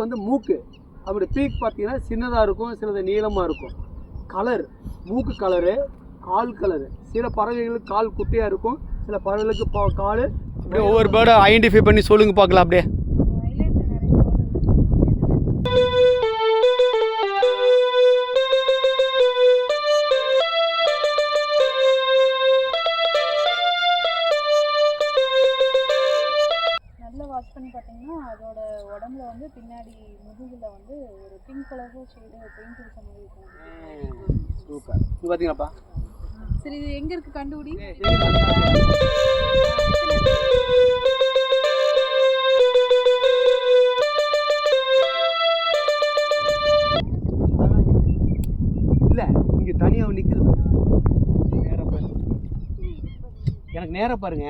வந்து மூக்கு. அப்படி பீக் பார்த்தீங்கன்னா சின்னதாக இருக்கும், சிலது நீளமாக இருக்கும். கலர், மூக்கு கலரு, கால் கலரு. சில பறவைகளுக்கு கால் குட்டியாக இருக்கும், சில பறவைகளுக்கு கால். அப்படியே ஒவ்வொரு பேர்டை ஐடென்டிஃபை பண்ணி சொல்லுங்க பார்க்கலாம். அப்படியே வாட்ச் பண்ணி பார்த்தீங்கன்னா அதோட உடம்புல வந்து பின்னாடி முதுகில் வந்து ஒரு பிங்க் கலர் ஷேடு பெயிண்ட் அடிச்ச மாதிரி இருக்கும். சூப்பர். இது பார்த்தீங்களாப்பா? சரி, இது எங்கே இருக்குது கண்டுபிடி? இல்லை, இங்கே தனியாக நிற்குது. நேராக பாருங்க, எனக்கு நேராக பாருங்க.